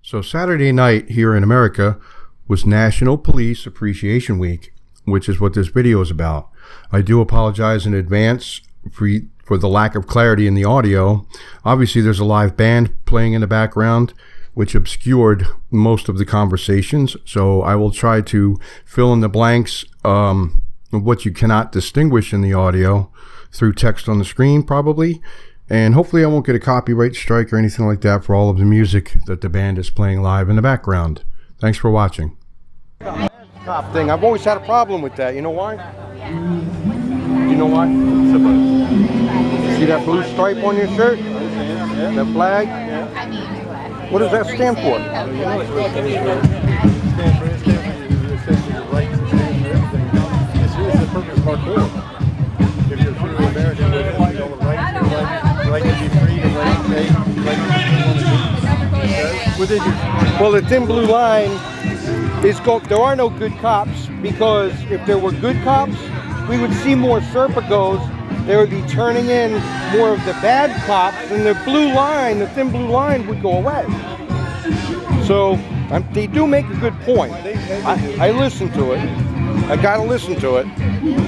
So Saturday night here in America was National Police Appreciation Week, which is what this video is about. I do apologize in advance for the lack of clarity in the audio. Obviously, there's a live band playing in the background, which obscured most of the conversations. So I will try to fill in the blanks of what you cannot distinguish in the audio through text on the screen, probably. And hopefully I won't get a copyright strike or anything like that for all of the music that the band is playing live in the background. Thanks for watching. Cop thing. I've always had a problem with that. You know why? Do you know why? See that blue stripe on your shirt? That flag? What does that stand for? It's the purpose of our corps. If you're a true American, you know the right to be free, the right to say, within your... Well, the thin blue line is there are no good cops, because if there were good cops, we would see more Serpicos. They would be turning in more of the bad cops, and the blue line, the thin blue line, would go away. So they do make a good point. I listen to it. I gotta listen to it,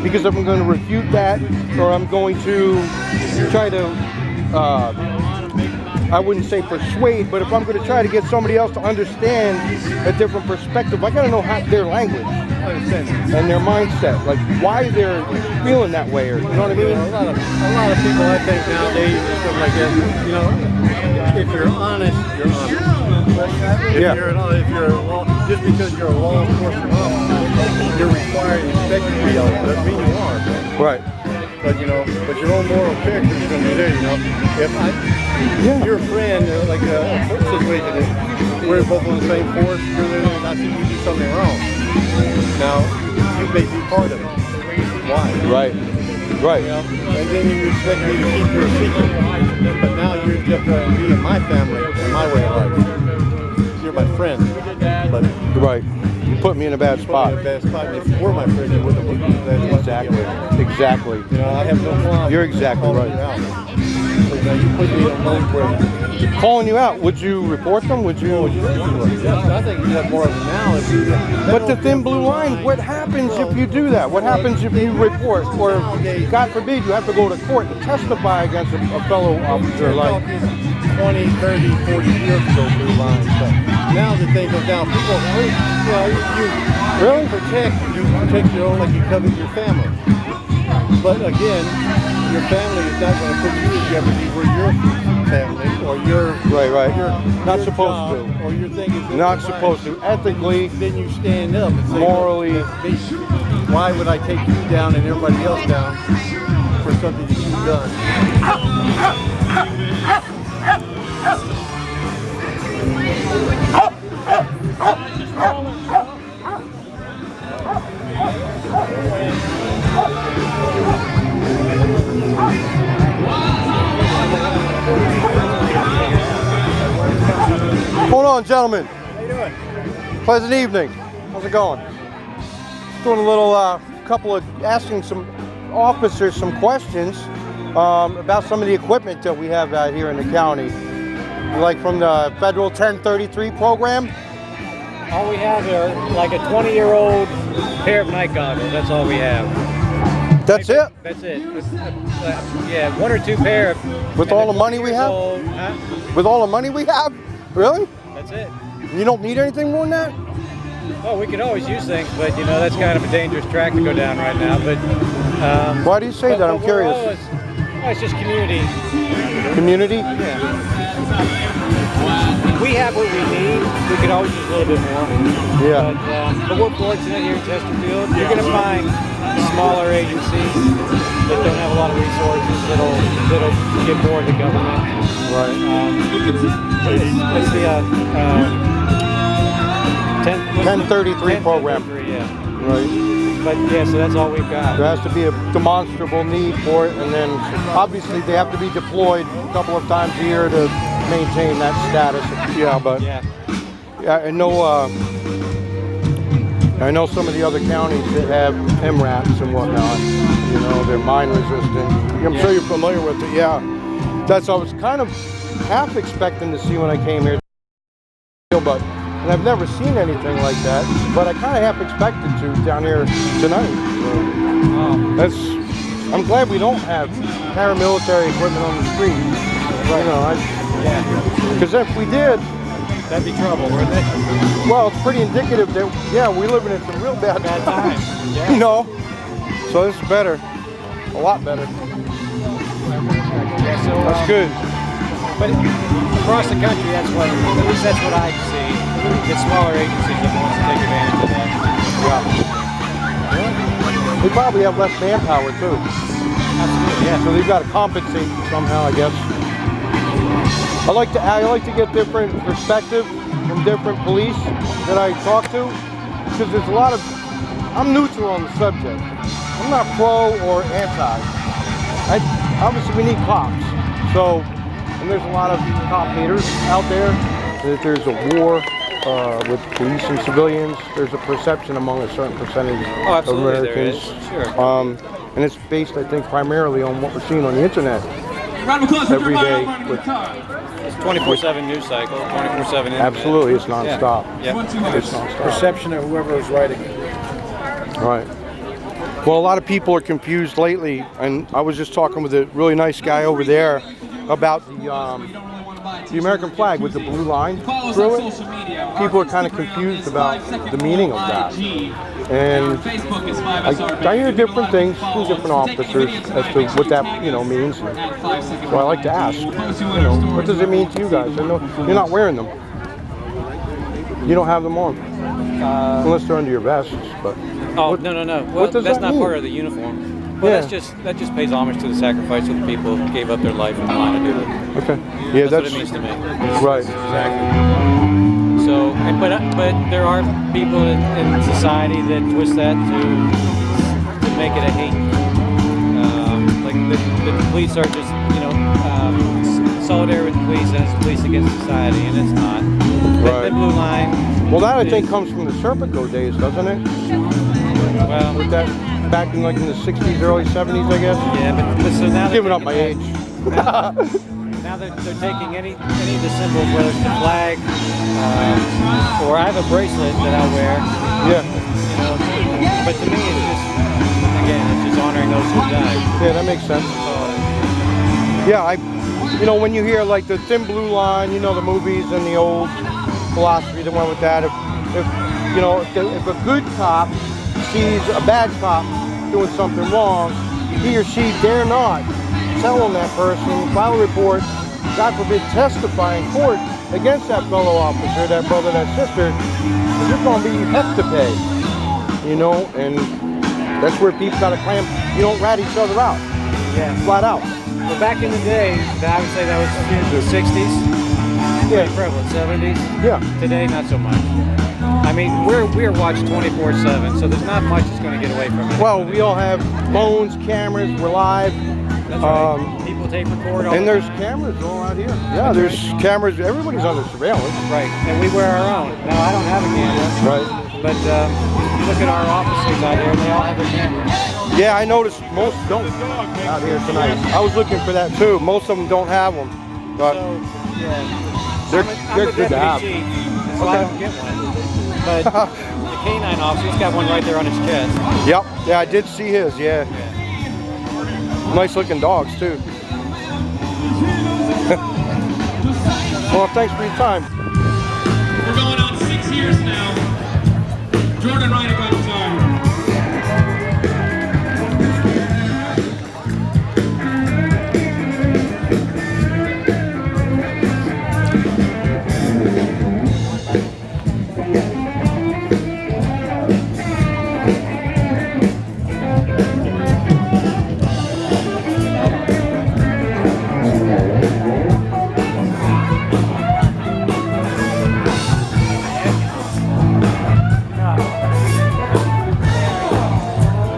because if I'm going to refute that, or I'm going to try to, I wouldn't say persuade, but if I'm going to try to get somebody else to understand a different perspective, I gotta know their language and their mindset, like why they're feeling that way, or you know what I mean? A lot of people, I think nowadays and stuff like that, you know, if you're honest, you're honest. If you're a law, just because you're a law enforcement officer, you're required and expected to be honest. Doesn't mean you are. Right. But you know, your own moral character is going to be there. You know, if your friend, like a situation is, we're both on the same force, and I see you do something wrong. Now, you may be part of it. Why? Right. Right. You know? And then you expect me to keep your secret. But now you're just me and my family and my way of life. You're my friend. But right. You put me in a bad spot. In a bad spot. If you were my friend, you wouldn't have put me in a bad spot. Exactly. You know, I have no problem. You're exactly right. Now you put me in a mode where calling you out. Would you report them? Would you? Yes, I think you have more of them now. But the thin blue line, what happens if you do that? What happens if you report, or God forbid, you have to go to court and testify against a fellow officer? Like 20, 30, 40 years ago, blue lines. But now that they go down, people, you protect your own like you cover your family. But again, your family is not going to put you in jeopardy where your family or your not supposed to, or your thing is not supposed to. Ethically, then you stand up and say, morally, why would I take you down and everybody else down for something that you've done? Hold on, gentlemen. How you doing? Pleasant evening. How's it going? Doing a little asking some officers some questions about some of the equipment that we have out here in the county, like from the federal 1033 program. All we have are like a 20-year-old pair of night goggles. That's all we have. That's it? That's it. Yeah, one or two pair. With all the money we have? With all the money we have? Really? That's it. You don't need anything more than that? Oh, we could always use things, but you know, that's kind of a dangerous track to go down right now. But why do you say that? I'm curious. It's just community. Community? Yeah. We have what we need. We could always use a little bit more. Yeah. But we're fortunate here in Chesterfield. You're going to find smaller agencies that don't have a lot of resources that'll get more of the government. Right. It's the 1033 program. 1033, yeah. Right. But yeah, so that's all we've got. There has to be a demonstrable need for it, and then obviously they have to be deployed a couple of times a year to maintain that status. Yeah, but I know some of the other counties that have MRAPs and whatnot. You know, they're mine resistant. I'm sure you're familiar with it. Yeah, that's I was kind of half expecting to see when I came here. video, and I've never seen anything like that. But I kind of half expected to down here tonight. So I'm glad we don't have paramilitary equipment on the street. Right. You know, because if we did, that'd be trouble, wouldn't it? Well, it's pretty indicative that we're living in some real bad times. Yeah. You know, so this is better, a lot better. Yeah, so, that's good. But across the country, at least that's what I see. It's smaller agencies that want to take advantage of that. Yeah. They probably have less manpower too. Absolutely, yeah. So they've got to compensate somehow, I guess. I like to get different perspective from different police that I talk to, because there's a lot of, I'm neutral on the subject. I'm not pro or anti. Obviously we need cops. So, and there's a lot of cop haters out there. That there's a war with police and civilians. There's a perception among a certain percentage of Americans. There is. Sure. And it's based, I think, primarily on what we're seeing on the internet every day. It's 24/7 news cycle, 24/7. Absolutely, it's nonstop. Yeah. It's nonstop. Perception of whoever is writing it. Right. Well, a lot of people are confused lately, and I was just talking with a really nice guy over there about the American flag with the blue line through it. People are kind of confused about the meaning of that. And I hear different things from different officers as to what that means. So I like to ask, what does it mean to you guys? I know you're not wearing them. You don't have them on, unless they're under your vests. But no. Well, that's not mean? part of the uniform. Well, that just pays homage to the sacrifice of the people who gave up their life in the line to do it. Okay. Yeah, that's what it means to me. Right. Exactly. So, but there are people in society that twist that to make it a hate. Like the police are just solidarity with the police and it's police against society, and it's not. Right. The blue line. Well, that I think comes from the Serpico days, doesn't it? Well, with that back in the 60s, early 70s, I guess. Yeah, but so now giving up my age. Now they're taking any of the symbols, whether it's the flag, or I have a bracelet that I wear. Yeah. But to me, it's just honoring those who died. Yeah, that makes sense. Yeah, when you hear like the thin blue line, the movies and the old philosophy that went with that. If a good cop sees a bad cop doing something wrong, he or she dare not tell on that person, file a report, God forbid testify in court against that fellow officer, that brother, that sister, because you're going to be heck to pay, and that's where people got to claim you don't rat each other out, flat out. Well, back in the day, I would say that was the 60s, pretty prevalent, 70s. Yeah. Today, not so much. I mean, we're watched 24/7, so there's not much that's going to get away from it. Well, we all have phones, cameras, we're live. That's right. People tape record all and there's cameras all out here. Yeah, there's cameras. Everybody's under surveillance. Right, and we wear our own. Now, I don't have a camera. Right. But look at our officers out here, and they all have their cameras. Yeah, I noticed most don't out here tonight. I was looking for that too. Most of them don't have them. But they're good to have. So I don't get one. But the canine officer's got one right there on his chest. Yep. Yeah, I did see his. Yeah. Nice looking dogs too. Well, thanks for your time. We're going on 6 years now. Jordan, right about time.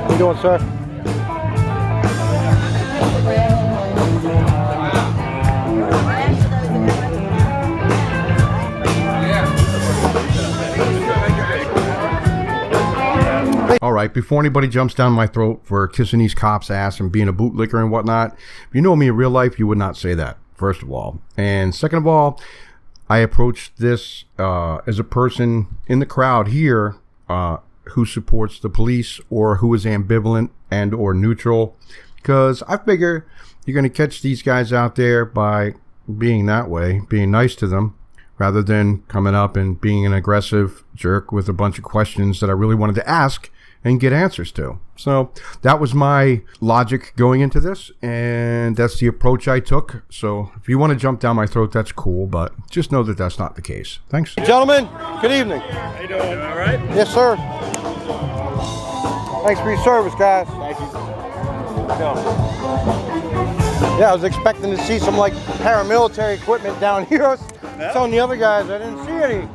How you doing, sir? All right, before anybody jumps down my throat for kissing these cops' ass and being a bootlicker and whatnot, if you know me in real life, you would not say that, first of all. And second of all, I approached this as a person in the crowd here who supports the police or who is ambivalent and or neutral, because I figure you're going to catch these guys out there by being that way, being nice to them, rather than coming up and being an aggressive jerk with a bunch of questions that I really wanted to ask and get answers to. So that was my logic going into this, and that's the approach I took. So if you want to jump down my throat, that's cool, but just know that that's not the case. Thanks. Gentlemen, good evening. How you doing? All right? Yes, sir. Thanks for your service, guys. Thank you. Yeah, I was expecting to see some like paramilitary equipment down here. I was telling the other guys I didn't see any.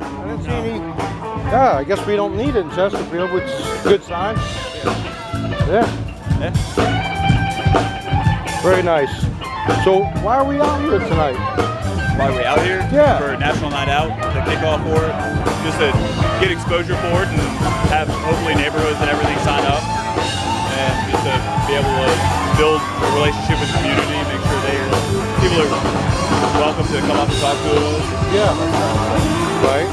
Yeah, I guess we don't need it in Chesterfield, which is a good sign. Yeah. Very nice. So why are we out here tonight? Why are we out here? Yeah. For National Night Out, the kickoff for it, just to get exposure for it and have hopefully neighborhoods and everything sign up, and just to be able to build a relationship with the community, make sure people are welcome to come up and talk to us. Yeah. Right.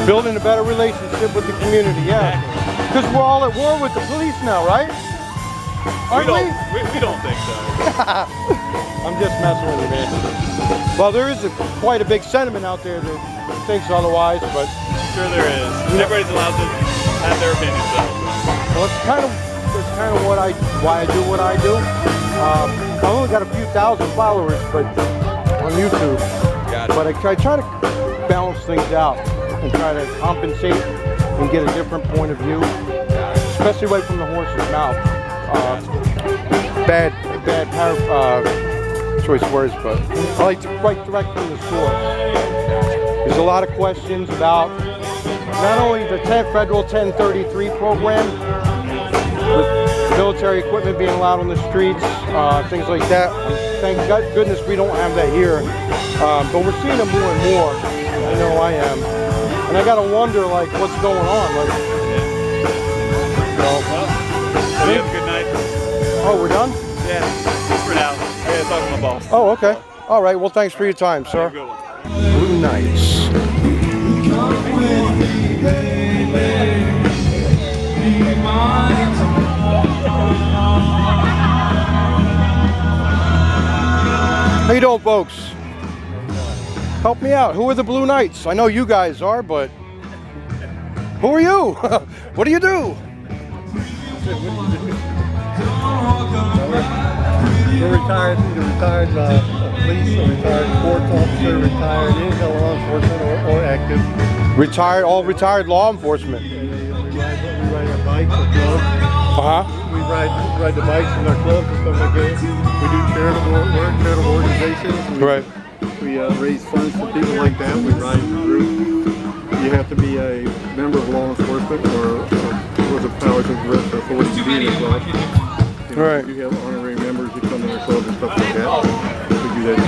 Building a better relationship with the community, yeah. Because we're all at war with the police now, right? Aren't we? We don't think so. I'm just messing with you, man. Well, there is quite a big sentiment out there that thinks otherwise, but Sure there is. Everybody's allowed to have their opinions though. well, that's kind of why I do what I do. I've only got a few thousand followers, but on YouTube. Got it. But I try to balance things out and try to compensate and get a different point of view, especially right from the horse's mouth. Bad choice words, but I like to write direct from the source. There's a lot of questions about not only the federal 1033 program, with military equipment being allowed on the streets, things like that. Thank goodness we don't have that here, but we're seeing it more and more. I know I am. And I gotta wonder, like, what's going on. Like, Well, you have a good night. oh, we're done? Yeah, just for now. I gotta talk to my boss. Oh, okay. All right. Well, thanks for your time, Have a sir. good one. Blue Knights. How you doing, folks? Help me out. Who are the Blue Knights? I know you guys are, but who are you? What do you do? We're retired, either retired police, or retired court officer, retired any kind of law enforcement or active. Retired, all retired law enforcement. We ride our bikes or clubs. We ride the bikes in our clubs and stuff like that. We do charitable work, charitable organizations. Right. We raise funds for people like that. We ride through. You have to be a member of law enforcement or with the powers of authority to be in the club. Right. You have honorary members who come in our club and stuff like that. We do that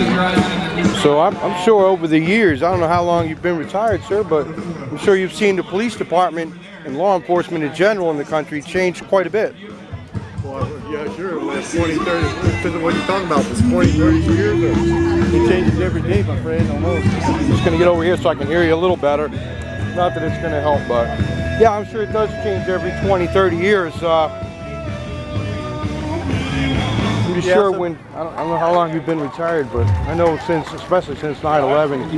too. So I'm sure over the years, I don't know how long you've been retired, sir, but I'm sure you've seen the police department and law enforcement in general in the country change quite a bit. Well, yeah, sure. Last 20, 30, depends on what you're talking about. For 20, 30 years, it changes every day, my friend, almost. I'm just going to get over here so I can hear you a little better. Not that it's going to help, but yeah, I'm sure it does change every 20, 30 years. I'm just sure when, I don't know how long you've been retired, but I know especially since 9/11,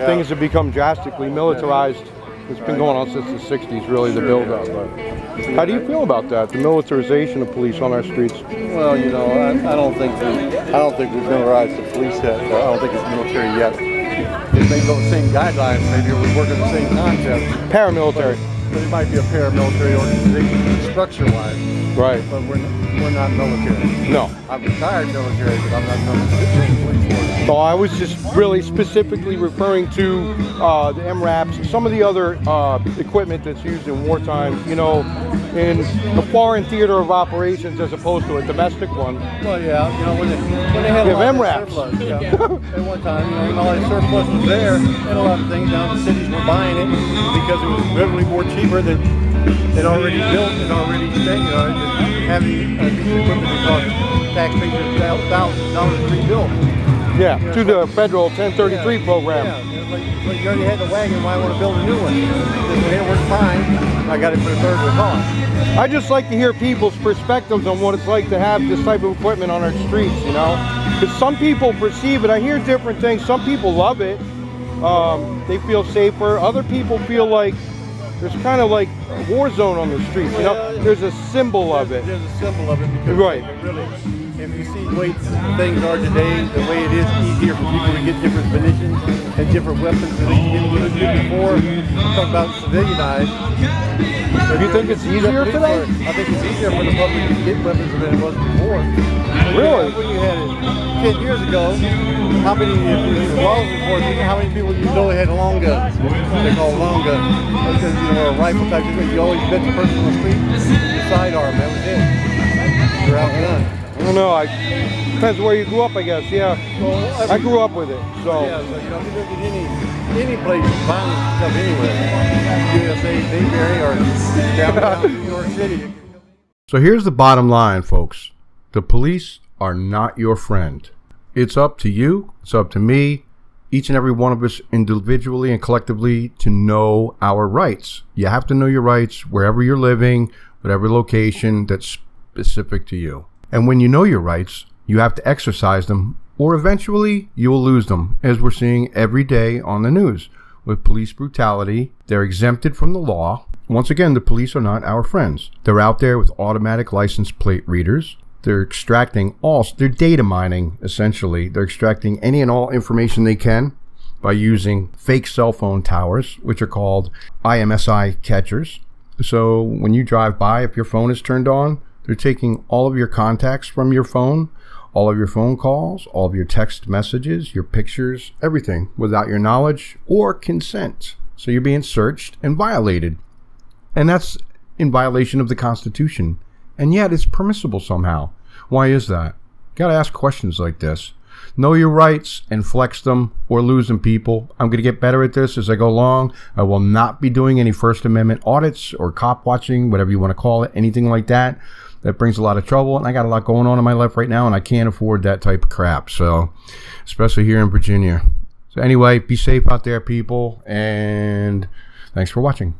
things have become drastically militarized. It's been going on since the 60s, really, the build-up. But how do you feel about that, the militarization of police on our streets? Well, you know, I don't think we've militarized the police yet. I don't think it's military yet. It may go the same guidelines, maybe we're working the same concept. Paramilitary. But it might be a paramilitary organization structure-wise. Right. But we're not military. No. I'm retired military, but I'm not military. So I was just really specifically referring to the MRAPs, some of the other equipment that's used in wartime, you know, in the foreign theater of operations as opposed to a domestic one. Well, yeah, you know, when they had a lot of MRAPs. surplus, yeah. At one time, you know, all that surplus was there, and a lot of things now the cities were buying it because it was really more cheaper than it already built and already stayed, you know, having a piece of equipment that cost taxpayers $1,000 to rebuild. Yeah, to the federal 1033 program. Yeah, it's like you already had the wagon, why want to build a new one? It worked fine. I got it for a third of the cost. I just like to hear people's perspectives on what it's like to have this type of equipment on our streets, you know? Because some people perceive it. I hear different things. Some people love it. They feel safer. Other people feel like there's kind of like a war zone on the streets, you know? There's a symbol of it. There's a symbol of it because Right. really, if you see the way things are today, the way it is easier for people to get different munitions and different weapons than they did before. Talk about civilianized. You think it's easier today? I think it's easier for the public to get weapons than it was before. Really? When you had it 10 years ago, how many, if you use laws enforcement, how many people you know had long guns? They call long guns. Because, you know, a rifle type of thing, you always bet the person on the street, your sidearm, that was it. You're outgunned. I don't know. Depends where you grew up, I guess. Yeah, Well, I grew up with it. So yeah, so you know, if you look at any place, violence comes anywhere. USA, Bayberry, or downtown New York City. So here's the bottom line, folks. The police are not your friend. It's up to you. It's up to me, each and every one of us individually and collectively, to know our rights. You have to know your rights wherever you're living, whatever location that's specific to you. And when you know your rights, you have to exercise them, or eventually you will lose them, as we're seeing every day on the news. With police brutality, they're exempted from the law. Once again, the police are not our friends. They're out there with automatic license plate readers. They're extracting they're data mining, essentially. They're extracting any and all information they can by using fake cell phone towers, which are called IMSI catchers. So when you drive by, if your phone is turned on, they're taking all of your contacts from your phone, all of your phone calls, all of your text messages, your pictures, everything, without your knowledge or consent. So you're being searched and violated. And that's in violation of the Constitution. And yet it's permissible somehow. Why is that? Got to ask questions like this. Know your rights and flex them or lose them, people. I'm going to get better at this as I go along. I will not be doing any First Amendment audits or cop watching, whatever you want to call it, anything like that. That brings a lot of trouble, and I got a lot going on in my life right now, and I can't afford that type of crap. So, especially here in Virginia. So anyway, be safe out there, people, and thanks for watching.